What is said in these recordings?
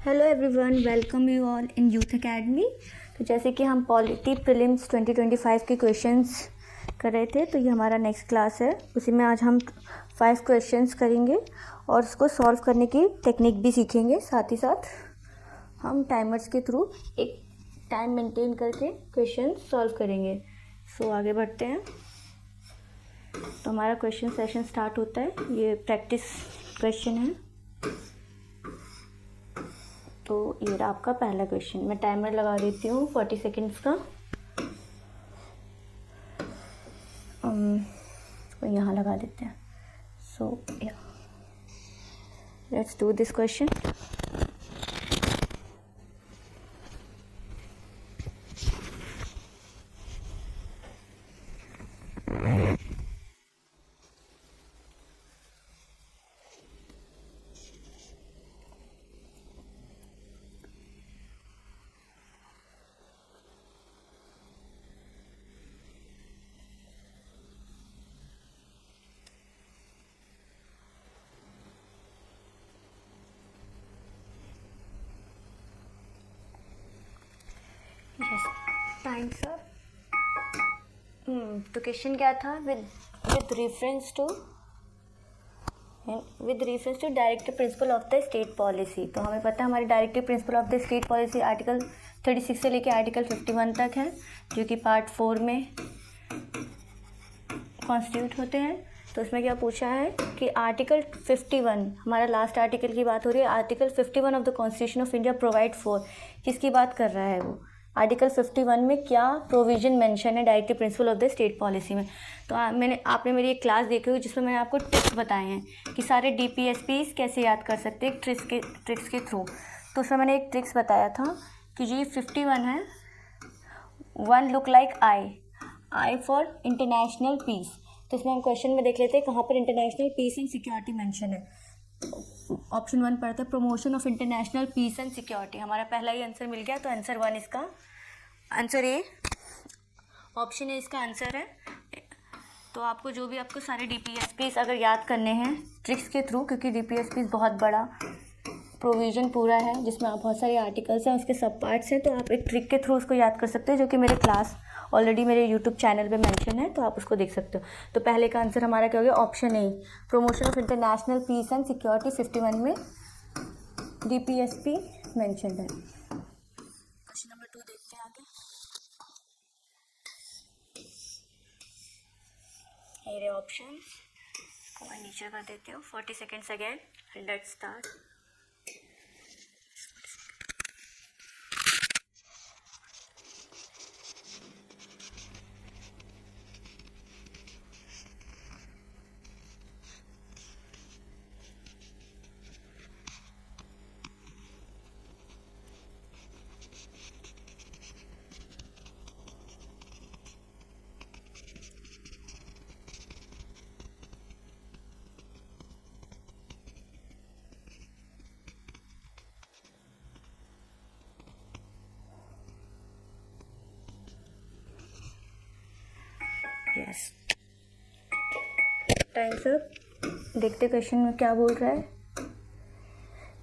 Hello everyone, welcome you all in youth academy. तो जैसे कि हम पॉलिटी प्रीलिम्स 2025 के क्वेश्चंस कर रहे थे, तो ये हमारा नेक्स्ट क्लास है। उसी में आज हम 5 क्वेश्चंस करेंगे और उसको सॉल्व करने की टेक्निक भी सीखेंगे। साथ ही साथ हम टाइमर्स के थ्रू एक टाइम मेंटेन करके क्वेश्चन सॉल्व करेंगे। सो आगे बढ़ते हैं। तो हमारा क्वेश्चन सेशन स्टार्ट होता है। ये प्रैक्टिस क्वेश्चन है। तो ये रहा आपका पहला क्वेश्चन। मैं टाइमर लगा देती हूँ 40 सेकेंड्स का। इसको यहाँ लगा देते हैं। So let's do this question. Time sir. तो क्वेश्चन क्या था? With reference to directive principle of the state policy. तो हमें पता है हमारी directive principle of the state policy article 36 से लेकर आर्टिकल 51 तक है, जो कि पार्ट 4 में कॉन्स्टिट्यूट होते हैं। तो इसमें क्या पूछा है कि आर्टिकल 51, हमारा लास्ट आर्टिकल की बात हो रही है। Article 51 of the constitution of India provide for, किसकी बात कर रहा है वो? आर्टिकल 51 में क्या प्रोविजन मेंशन है directive principle of the state policy में? तो आपने मेरी एक क्लास देखी हुई जिसमें मैंने आपको ट्रिक्स बताए हैं कि सारे DPSPs कैसे याद कर सकते हैं ट्रिक्स के थ्रू। तो उसमें मैंने एक ट्रिक्स बताया था कि जी 51 है, 1 look like I for international peace. तो इसमें हम क्वेश्चन में देख लेते हैं कहाँ पर international peace and security mention है। ऑप्शन 1 पढ़ते हैं, promotion of international peace and security. हमारा पहला ही आंसर मिल गया। तो आंसर 1 इसका आंसर ए, ऑप्शन ए इसका आंसर है। तो आपको जो भी आपको सारे DPSPs अगर याद करने हैं ट्रिक्स के थ्रू, क्योंकि DPSPs बहुत बड़ा प्रोविज़न पूरा है जिसमें आप बहुत सारे आर्टिकल्स हैं, उसके सब पार्ट्स हैं। तो आप एक ट्रिक के थ्रू उसको याद कर सकते हैं, जो कि मेरे क्लास ऑलरेडी मेरे यूट्यूब चैनल पे मेंशन है, तो आप उसको देख सकते हो। तो पहले का आंसर हमारा क्या हो गया? Option A, promotion of international peace and security 51 में DPSP मेंशन है। क्वेश्चन नंबर 2 देखते हैं आगे। ये ऑप्शन को मैं नीचे कर देती हूँ। 40 seconds again, let's start. Yes, time sir. देखते क्वेश्चन में क्या बोल रहा है।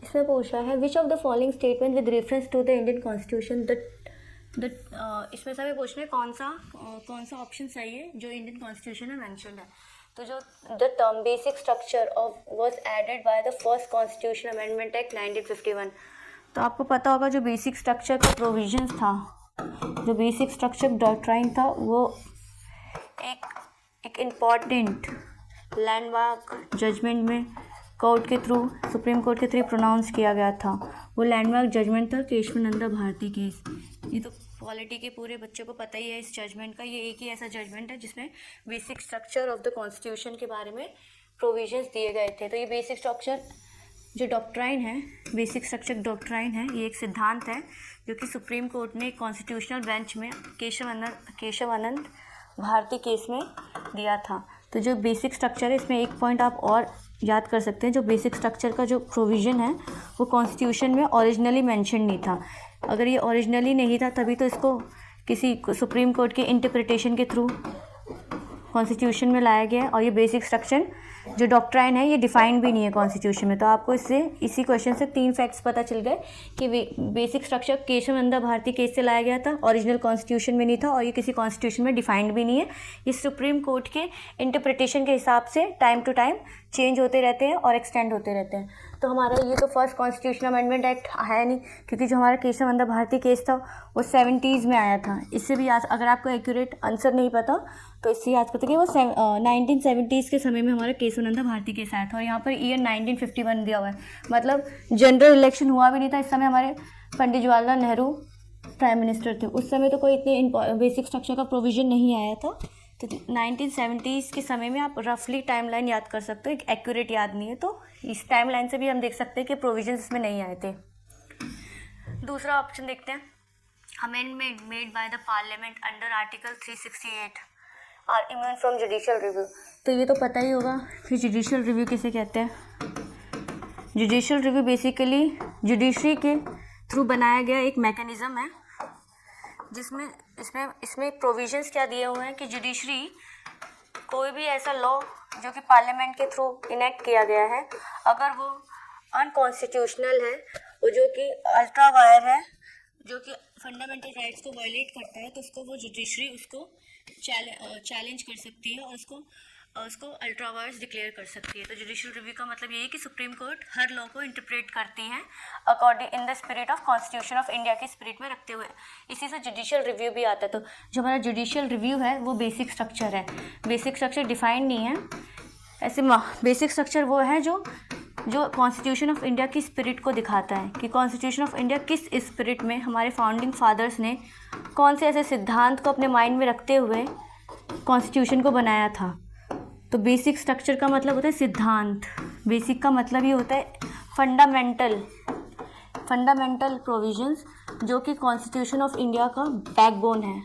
इसमें पूछा है which of the following statement with reference to the Indian constitution इसमें सभी पूछना है कौन सा ऑप्शन सही है जो इंडियन कॉन्स्टिट्यूशन में मेंशन है। तो जो the term basic structure of was added by the first constitution amendment act 1951। तो आपको पता होगा जो बेसिक स्ट्रक्चर का प्रोविजंस था, जो बेसिक स्ट्रक्चर डॉक्ट्राइन था, वो एक इम्पॉर्टेंट लैंडमार्क जजमेंट में कोर्ट के थ्रू, सुप्रीम कोर्ट के थ्रू प्रोनाउंस किया गया था। वो लैंडमार्क जजमेंट था केशवानंदा भारती केस। ये तो पॉलिटी के पूरे बच्चों को पता ही है इस जजमेंट का। ये एक ही ऐसा जजमेंट है जिसमें basic structure of the constitution के बारे में प्रोविजंस दिए गए थे। तो ये बेसिक स्ट्रक्चर जो डॉक्ट्राइन है, बेसिक स्ट्रक्चर डॉक्ट्राइन है, ये एक सिद्धांत है जो कि सुप्रीम कोर्ट ने कॉन्स्टिट्यूशनल बेंच में केशवानंद भारती केस में दिया था। तो जो बेसिक स्ट्रक्चर है, इसमें एक पॉइंट आप और याद कर सकते हैं। जो बेसिक स्ट्रक्चर का जो प्रोविज़न है वो कॉन्स्टिट्यूशन में ओरिजिनली मेंशन नहीं था। अगर ये ओरिजिनली नहीं था तभी तो इसको किसी सुप्रीम कोर्ट के इंटरप्रिटेशन के थ्रू कॉन्स्टिट्यूशन में लाया गया है और ये बेसिक स्ट्रक्चर जो डॉक्ट्राइन है ये डिफाइंड भी नहीं है कॉन्स्टिट्यूशन में। तो आपको इससे इसी क्वेश्चन से 3 फैक्ट्स पता चल गए कि basic structure Kesavananda Bharati case से लाया गया था, ओरिजिनल कॉन्स्टिट्यूशन में नहीं था और ये किसी कॉन्स्टिट्यूशन में डिफाइंड भी नहीं है। ये सुप्रीम कोर्ट के इंटरप्रिटेशन के हिसाब से टाइम टू टाइम चेंज होते रहते हैं और एक्सटेंड होते रहते हैं। तो हमारा ये तो फर्स्ट कॉन्स्टिट्यूशनल अमेंडमेंट एक्ट है नहीं, क्योंकि जो हमारा केशव नंदा भारती केस था वो 70s में आया था। इससे भी याद, अगर आपको एक्यूरेट आंसर नहीं पता तो इससे याद करते कि वो 1970s के समय में हमारा केशव नंदा भारती केस आया था और यहाँ पर ईयर 1951 दिया हुआ है। मतलब जनरल इलेक्शन हुआ भी नहीं था इस समय, हमारे पंडित जवाहरलाल नेहरू प्राइम मिनिस्टर थे उस समय, तो कोई इतने बेसिक स्ट्रक्चर का प्रोविज़न नहीं आया था। तो 1970s के समय में आप रफली टाइमलाइन याद कर सकते हो, एक एक्यूरेट याद नहीं है, तो इस टाइमलाइन से भी हम देख सकते हैं कि प्रोविजंस इसमें नहीं आए थे। दूसरा ऑप्शन देखते हैं, amendment made by the parliament under article 368 are immune from judicial review. तो ये तो पता ही होगा कि जुडिशियल रिव्यू किसे कहते हैं। जुडिशियल रिव्यू बेसिकली जुडिशरी के थ्रू बनाया गया एक मैकेनिज़्म है जिसमें इसमें प्रोविजंस क्या दिए हुए हैं कि जुडिशरी कोई भी ऐसा लॉ जो कि पार्लियामेंट के थ्रू इनेक्ट किया गया है, अगर वो अनकॉन्स्टिट्यूशनल है, वो जो कि अल्ट्रा वायर है, जो कि फंडामेंटल राइट्स को वायलेट करता है, तो उसको वो जुडिशरी उसको चैलेंज कर सकती है और उसको अल्ट्रा वायर्स डिक्लेयर कर सकती है। तो जुडिशियल रिव्यू का मतलब ये है कि सुप्रीम कोर्ट हर लॉ को इंटरप्रेट करती है according in the spirit of constitution of India के स्पिरिट में रखते हुए, इसी से जुडिशियल रिव्यू भी आता है। तो जो हमारा जुडिशियल रिव्यू है वो बेसिक स्ट्रक्चर है, बेसिक स्ट्रक्चर डिफाइंड नहीं है ऐसे। बेसिक स्ट्रक्चर वो है जो कॉन्स्टिट्यूशन ऑफ इंडिया की स्पिरिट को दिखाता है कि कॉन्स्टिट्यूशन ऑफ इंडिया किस स्पिरिट में हमारे फाउंडिंग फादर्स ने कौन से ऐसे सिद्धांत को अपने माइंड में रखते हुए कॉन्स्टिट्यूशन को बनाया था। तो बेसिक स्ट्रक्चर का मतलब होता है सिद्धांत, बेसिक का मतलब ये होता है फंडामेंटल प्रोविजंस जो कि कॉन्स्टिट्यूशन ऑफ इंडिया का बैकबोन है।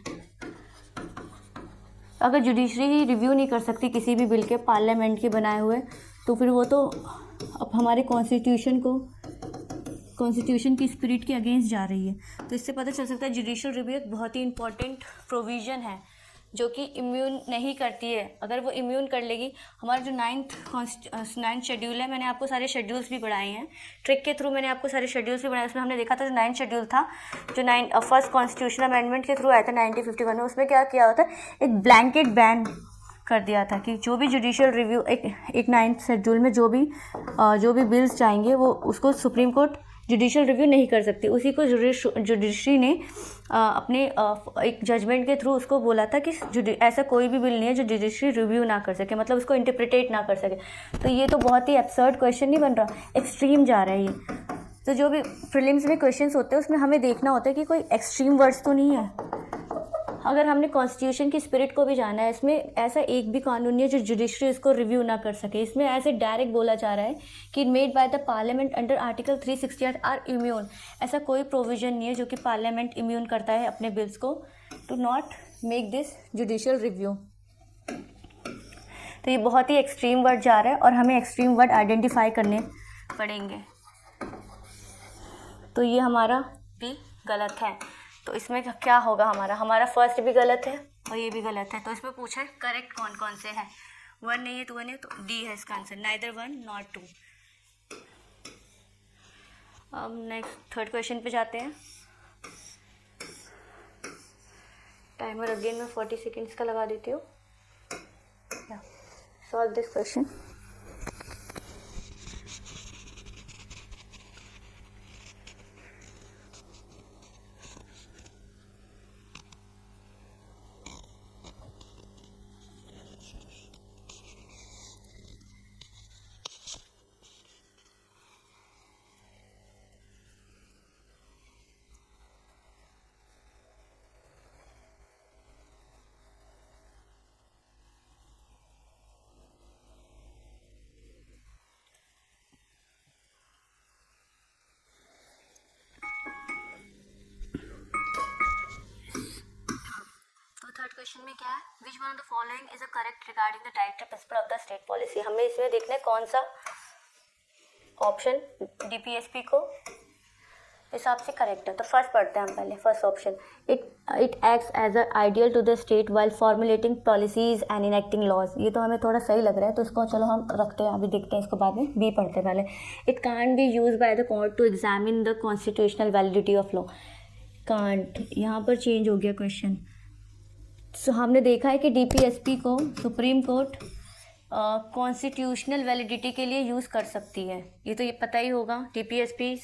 अगर जुडिशरी ही रिव्यू नहीं कर सकती किसी भी बिल के पार्लियामेंट के बनाए हुए, तो फिर वो तो अब हमारे कॉन्स्टिट्यूशन की स्पिरिट के अगेंस्ट जा रही है। तो इससे पता चल सकता है जुडिशियल रिव्यू एक बहुत ही इंपॉर्टेंट प्रोविज़न है जो कि इम्यून नहीं करती है। अगर वो इम्यून कर लेगी, हमारा जो 9th शेड्यूल है, मैंने आपको सारे शेड्यूल्स भी पढ़ाए हैं, ट्रिक के थ्रू मैंने आपको सारे शेड्यूल्स भी पढ़ाए। उसमें हमने देखा था जो 9th शेड्यूल था, जो फर्स्ट कॉन्स्टिट्यूशन अमेंडमेंट के थ्रू आया था 1951 में, उसमें क्या किया होता है, एक ब्लैंकेट बैन कर दिया था कि जो भी जुडिशियल रिव्यू एक 9th शेड्यूल में जो भी बिल्स जाएंगे वो उसको सुप्रीम कोर्ट जुडिशियल रिव्यू नहीं कर सकती। उसी को जुडिशरी ने अपने एक जजमेंट के थ्रू उसको बोला था कि ऐसा कोई भी बिल नहीं है जो जुडिशरी रिव्यू ना कर सके, मतलब उसको इंटरप्रिटेट ना कर सके। तो ये तो बहुत ही एब्सर्ड क्वेश्चन नहीं बन रहा, एक्सट्रीम जा रहा है ये। तो जो भी प्रीलिम्स में क्वेश्चंस होते हैं उसमें हमें देखना होता है कि कोई एक्सट्रीम वर्ड्स तो नहीं है। अगर हमने कॉन्स्टिट्यूशन की स्पिरिट को भी जाना है, इसमें ऐसा एक भी कानून नहीं है जो जुडिशरी इसको रिव्यू ना कर सके। इसमें ऐसे डायरेक्ट बोला जा रहा है कि made by the parliament under article 368 are immune. ऐसा कोई प्रोविजन नहीं है जो कि पार्लियामेंट इम्यून करता है अपने बिल्स को to not make this judicial review. तो ये बहुत ही एक्सट्रीम वर्ड जा रहा है और हमें एक्सट्रीम वर्ड आइडेंटिफाई करने पड़ेंगे। तो ये हमारा भी गलत है। तो इसमें क्या होगा, हमारा फर्स्ट भी गलत है और ये भी गलत है। तो इसमें पूछा है करेक्ट कौन कौन से हैं, 1 नहीं है तो 1 है, तो डी है इसका आंसर, नाइदर 1 नॉट 2। अब नेक्स्ट थर्ड क्वेश्चन पे जाते हैं। टाइमर अगेन मैं 40 सेकेंड्स का लगा देती हूँ। Solve this question. क्वेश्चन में क्या है, which one of the following is a correct regarding the director principal of the state policy. हमें इसमें देखना है कौन सा ऑप्शन डीपीएसपी को हिसाब से करेक्ट है। तो फर्स्ट पढ़ते हैं हम पहले, first option, it acts as a ideal to the state while formulating policies and enacting laws. ये तो हमें थोड़ा सही लग रहा है, तो इसको चलो हम रखते हैं, अभी देखते हैं इसको बाद में। बी पढ़ते हैं पहले, it can't be use by the court to examine the constitutional validity of law. Can't, यहाँ पर चेंज हो गया क्वेश्चन। सो हमने देखा है कि डीपीएसपी को सुप्रीम कोर्ट कॉन्स्टिट्यूशनल वैलिडिटी के लिए यूज़ कर सकती है, ये तो ये पता ही होगा। डीपीएसपी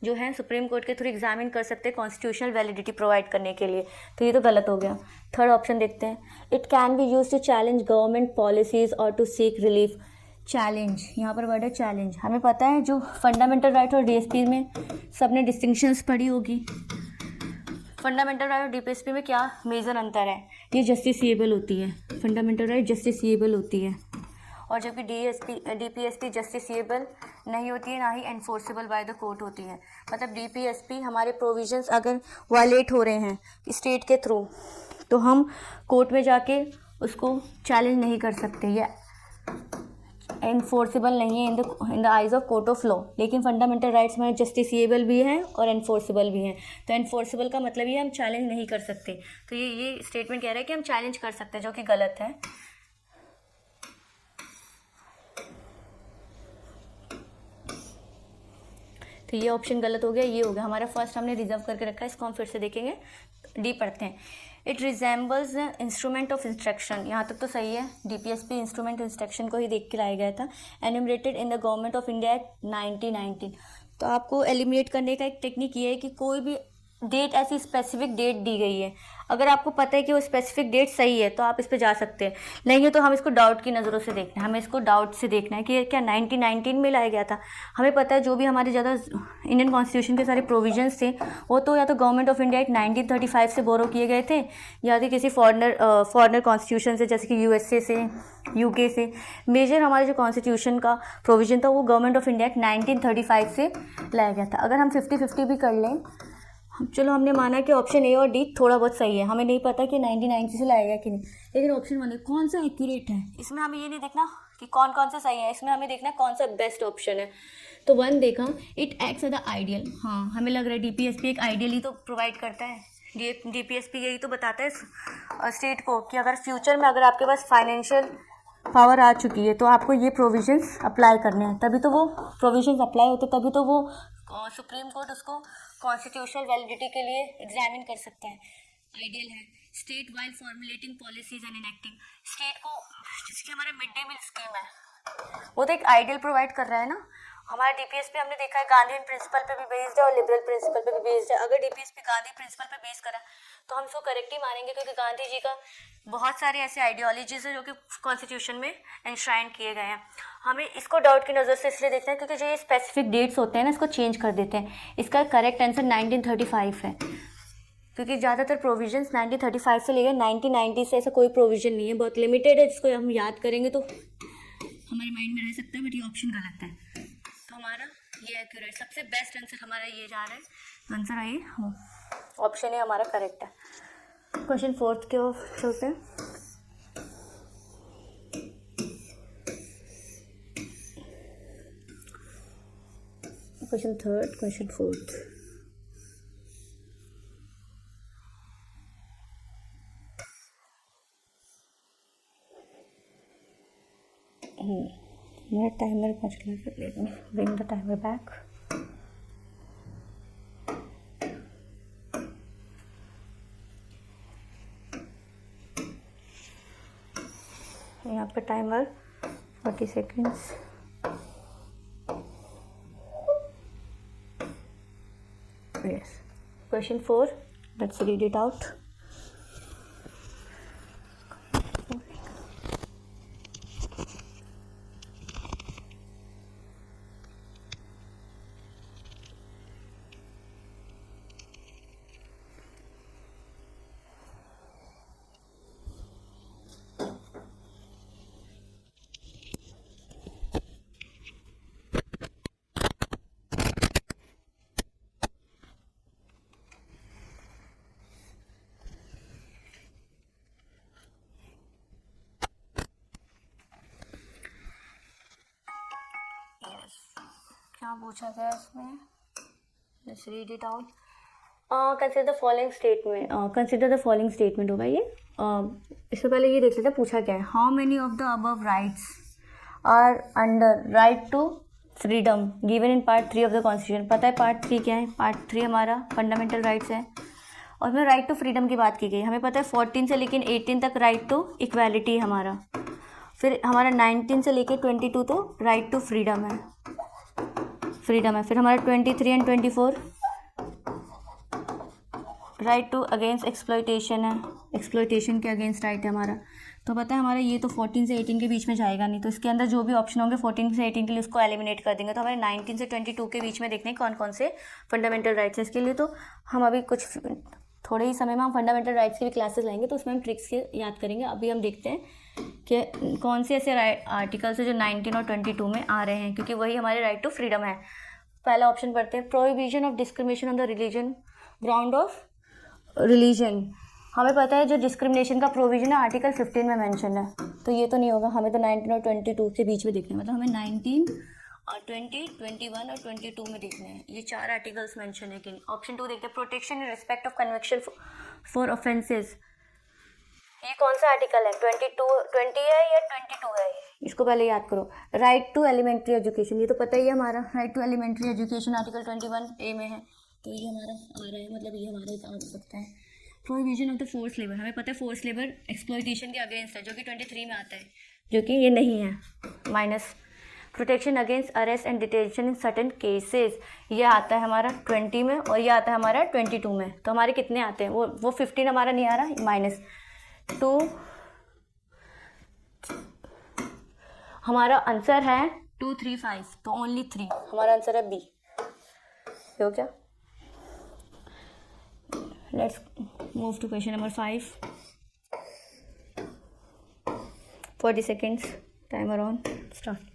जो है सुप्रीम कोर्ट के थ्रू एग्जामिन कर सकते हैं कॉन्स्टिट्यूशनल वैलिडिटी प्रोवाइड करने के लिए, तो ये तो गलत हो गया। थर्ड ऑप्शन देखते हैं, it can be use to challenge government policies और टू सीक रिलीफ। चैलेंज, यहाँ पर वर्ड है चैलेंज। हमें पता है जो फंडामेंटल राइट और डीएसपी में सबने डिस्टिंक्शंस पढ़ी होगी। फंडामेंटल राइट और डीपीएसपी में क्या मेजर अंतर है, ये जस्टिसिएबल होती है, फंडामेंटल राइट जस्टिसिएबल होती है, और जबकि डीपीएसपी जस्टिसिएबल नहीं होती है, ना ही एनफोर्सेबल बाय द कोर्ट होती है। मतलब डीपीएसपी हमारे प्रोविजंस अगर वायलेट हो रहे हैं स्टेट के थ्रू, तो हम कोर्ट में जाके उसको चैलेंज नहीं कर सकते, या एनफोर्सेबल नहीं है in the eyes of court of law. लेकिन फंडामेंटल राइट्स हमारे जस्टिसिएबल भी हैं और एनफोर्सेबल भी हैं। तो एनफोर्सेबल का मतलब ये हम चैलेंज नहीं कर सकते, तो ये स्टेटमेंट कह रहा है कि हम चैलेंज कर सकते हैं, जो कि गलत है। तो ये ऑप्शन गलत हो गया, ये हो गया हमारा फर्स्ट, हमने रिजर्व करके रखा है, इसको हम फिर से देखेंगे। डी पढ़ते हैं, it resembles the instrument of instruction. यहाँ तक तो सही है, डीपीएसपी इंस्ट्रूमेंट इंस्ट्रक्शन को ही देख के लाया गया था। Enumerated in the government of India act 1919। तो आपको एलिमिनेट करने का एक टेक्निक ये है कि कोई भी डेट, ऐसी स्पेसिफिक डेट दी गई है, अगर आपको पता है कि वो स्पेसिफिक डेट सही है तो आप इस पर जा सकते हैं, नहीं है तो हम इसको डाउट की नज़रों से देखना है। हमें इसको डाउट से देखना है कि क्या 1919 में लाया गया था। हमें पता है जो भी हमारे ज़्यादा इंडियन कॉन्स्टिट्यूशन के सारे प्रोविजंस थे वो तो या तो गवर्नमेंट ऑफ इंडिया एक्ट 1935 से बोरो किए गए थे, या तो किसी फॉरनर कॉन्स्टिट्यूशन से, जैसे कि यूएसए से, यूके से। मेजर हमारे जो कॉन्स्टिट्यूशन का प्रोविजन था वो गवर्नमेंट ऑफ इंडिया एक्ट 1935 से लाया गया था। अगर हम 50-50 भी कर लें, चलो हमने माना कि ऑप्शन ए और डी थोड़ा बहुत सही है, हमें नहीं पता कि 1990 से लाएगा कि नहीं, लेकिन ऑप्शन वन कौन सा एक्यूरेट है, इसमें हमें ये नहीं देखना कि कौन कौन सा सही है, इसमें हमें देखना कौन सा बेस्ट ऑप्शन है। तो वन देखा, it acts as the ideal. हाँ, हमें लग रहा है डीपीएसपी एक आइडियल ही तो प्रोवाइड करता है। डीपीएसपी यही तो बताता है स्टेट को कि अगर फ्यूचर में अगर आपके पास फाइनेंशियल पावर आ चुकी है तो आपको ये प्रोविजंस अप्लाई करने हैं, तभी तो वो प्रोविजंस अप्लाई होते, तभी तो वो सुप्रीम कोर्ट उसको कॉन्स्टिट्यूशनल वैलिडिटी के लिए एग्जामिन कर सकता है। आइडियल है, state while formulating policies and enacting. State को, जिसकी हमारे मिड डे मील स्कीम है, वो तो एक आइडियल प्रोवाइड कर रहा है ना। हमारा डीपीएसपी हमने देखा है गांधीयन प्रिंसिपल पे भी बेस्ड है और लिबरल प्रिंसिपल पे भी बेस्ड है। अगर डीपीएसपी गांधी प्रिंसिपल पे बेस करा तो हम इसको करेक्ट ही मानेंगे, क्योंकि गांधी जी का बहुत सारे ऐसे आइडियोलॉजीज हैं जो कि कॉन्स्टिट्यूशन में एनश्राइन किए गए हैं। हमें इसको डाउट की नज़र से इसलिए देखते हैं क्योंकि जो ये स्पेसिफिक डेट्स होते हैं ना, इसको चेंज कर देते हैं। इसका करेक्ट आंसर 1935 है, क्योंकि ज़्यादातर प्रोविजंस 1935 से लेकर 1990 से ऐसा कोई प्रोविजन नहीं है, बहुत लिमिटेड है, जिसको हम याद करेंगे तो हमारे माइंड में रह सकता है, बट ये ऑप्शन गलत है। तो हमारा ये एक्यूरेट, सबसे बेस्ट आंसर हमारा ये जा रहा है, आंसर आइए ऑप्शन है हमारा करेक्ट है। क्वेश्चन फोर्थ के ओर चलते हैं। Question third, question fourth. मेरा टाइमर पहुँच गया, let me bring the timer back. यहाँ पे timer 40 seconds. Yes. Question 4. Let's read it out. क्या पूछा गया इसमें, let's read it out. Consider the following statement. Consider the following statement होगा ये. इससे पहले ये देख लेते हैं पूछा क्या है. How many of the above rights are under right to freedom given in part 3 of the constitution. पता है पार्ट 3 क्या है. पार्ट 3 हमारा फंडामेंटल राइट्स है और उसमें राइट टू फ्रीडम की बात की गई. हमें पता है 14 से लेकिन 18 तक राइट टू इक्वालिटी है हमारा. फिर हमारा 19 से लेकर 22 तो राइट टू फ्रीडम है. फिर हमारा 23 and 24 right to against exploitation है. एक्सप्लॉयटेशन के अगेंस्ट राइट है हमारा. तो पता है हमारा ये तो 14 से 18 के बीच में जाएगा नहीं. तो इसके अंदर जो भी ऑप्शन होंगे 14 से 18 के लिए उसको एलिमिनेट कर देंगे. तो हमारे 19 से 22 के बीच में देखने कौन कौन से फंडामेंटल राइट्स हैं. इसके लिए तो हम अभी कुछ थोड़े ही समय में हम फंडामेंटल राइट्स की भी क्लासेस लाएंगे तो उसमें हम ट्रिक्स के याद करेंगे. अभी हम देखते हैं कि कौन से ऐसे आर्टिकल्स है जो 19 और 22 में आ रहे हैं, क्योंकि वही हमारे राइट टू फ्रीडम है. पहला ऑप्शन पढ़ते हैं. Prohibition of discrimination on the religion ground of religion. हमें पता है जो डिस्क्रिमिनेशन का प्रोविजन है आर्टिकल 15 में मेंशन है. तो ये तो नहीं होगा. हमें तो 19 और 22 के बीच में देखना है. मतलब हमें 19 और 20, 21 और 22 में देखना है. ये 4 आर्टिकल्स मेंशन है कि. ऑप्शन 2 देखते हैं. Protection in respect of conviction for offences. ये कौन सा आर्टिकल है. 20 है या 22 है. इसको पहले याद करो. Right to elementary education. ये तो पता ही है हमारा. Right to elementary education article 21A में है. तो ये हमारा आ रहा है. मतलब ये हमारा आ सकता है. Prohibition of the force labour. हमें पता है फोर्स लेबर एक्सप्लॉयटेशन के अगेंस्ट है, जो कि 23 में आता है, जो कि ये नहीं है. Minus. Protection against arrest and detention in certain cases. ये आता है हमारा 20 में और ये आता है हमारा 22 में. तो हमारे कितने आते हैं. वो 15 हमारा नहीं आ रहा. -2. हमारा आंसर है 2, 3, 5. तो ओनली 3 हमारा आंसर है बी. हो क्या. Let's move to question number 5. 40 seconds. Timer on. Start.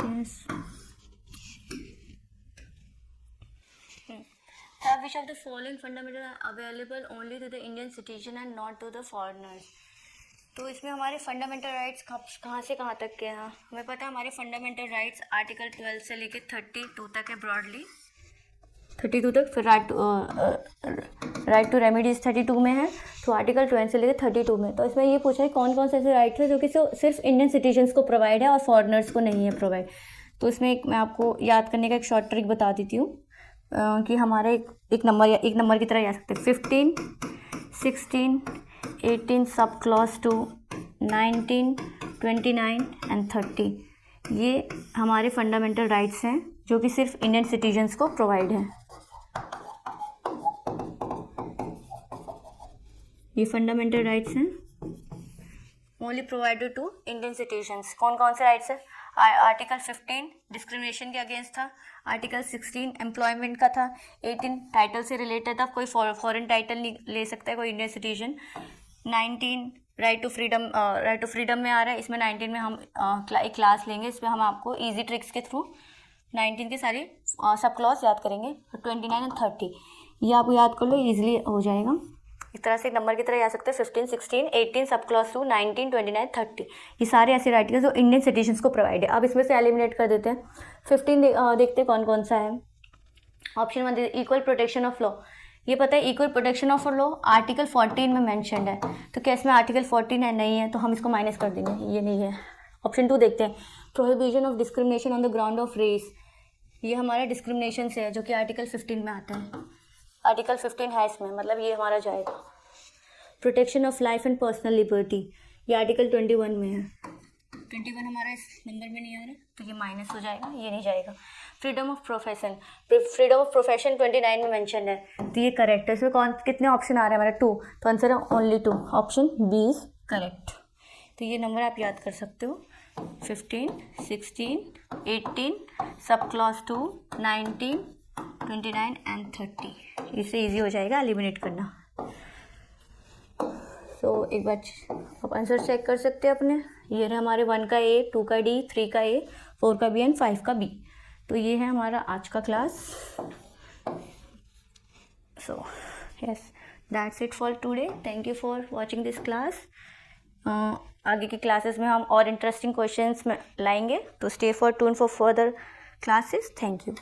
Yes. Have which of the following fundamental are available only to the Indian citizen and not to the foreigners. तो इसमें हमारे fundamental rights कहाँ से कहाँ तक के हैं. हमें पता है हमारे फंडामेंटल राइट्स आर्टिकल 12 से लेकर 32 तक है. ब्रॉडली 32 तक. फिर राइट टू रेमेडीज 32 में है. तो आर्टिकल 12 से लेकर 32 में. तो इसमें ये पूछा है कौन कौन से ऐसे राइट्स हैं जो कि सिर्फ इंडियन सिटीजन्स को प्रोवाइड है और फॉरेनर्स को नहीं है प्रोवाइड. तो इसमें मैं आपको याद करने का एक शॉर्ट ट्रिक बता देती हूँ कि हमारा एक नंबर की तरह याद सकते हैं. 15, 16, 18 सब क्लॉज 2, 19, 29 एंड 30. ये हमारे फंडामेंटल राइट्स हैं जो कि सिर्फ इंडियन सिटीजन्स को प्रोवाइड है. ये फंडामेंटल राइट्स हैं only provided to Indian citizens. कौन कौन से राइट्स हैं. आर्टिकल 15 डिस्क्रिमिनेशन के अगेंस्ट था. आर्टिकल 16 एम्प्लॉयमेंट का था. 18 टाइटल से रिलेटेड था. कोई फॉरेन टाइटल नहीं ले सकता है कोई Indian citizen. 19 right to freedom में आ रहा है. इसमें 19 में हम एक क्लास लेंगे. इसमें हम आपको इजी ट्रिक्स के थ्रू 19 के सारे सब क्लॉज याद करेंगे. 29 एंड 30 ये आप याद कर लो. ईजिली हो जाएगा. इस तरह से एक नंबर की तरह याद सकते हैं. 15, 16, 18 सब क्लॉज 2, 19, 29, 30 ये सारे ऐसे राइट जो इंडियन सिटीजन्स को प्रोवाइड है. अब इसमें से एलिमिनेट कर देते हैं. 15 देखते हैं कौन कौन सा है. Option 1 equal protection of law. ये पता है equal protection of law article 14 में मैंशनड है. तो क्या इसमें आर्टिकल 14 है. नहीं है तो हम इसको माइनस कर देंगे. ये नहीं है. ऑप्शन 2 देखते हैं. Prohibition of discrimination on the ground of race. ये हमारा डिस्क्रिमिनेशन से है जो कि आर्टिकल 15 में आता है. आर्टिकल 15 है इसमें. मतलब ये हमारा जाएगा. Protection of life and personal liberty. ये आर्टिकल 21 में है. 21 हमारा इस नंबर में नहीं आ रहा तो ये माइनस हो जाएगा. ये नहीं जाएगा. Freedom of profession. Freedom of profession 29 में मेंशन है. तो ये करेक्ट है. इसमें कितने ऑप्शन आ रहे हैं हमारे 2. तो आंसर है only 2. Option B is correct. तो ये नंबर आप याद कर सकते हो, 15, 16, 18, सब क्लॉज 2, 19, 29 एंड 30। इससे इजी हो जाएगा एलिमिनेट करना। तो एक बार आप आंसर चेक कर सकते हैं अपने। ये है हमारे 1 का ए, 2 का डी, 3 का ए, 4 का बी एंड 5 का बी। तो ये है हमारा आज का class. So yes, that's it for today. Thank you for watching this class. आगे की क्लासेस में हम और इंटरेस्टिंग क्वेश्चंस लाएंगे, तो stay for tune for further classes. Thank you.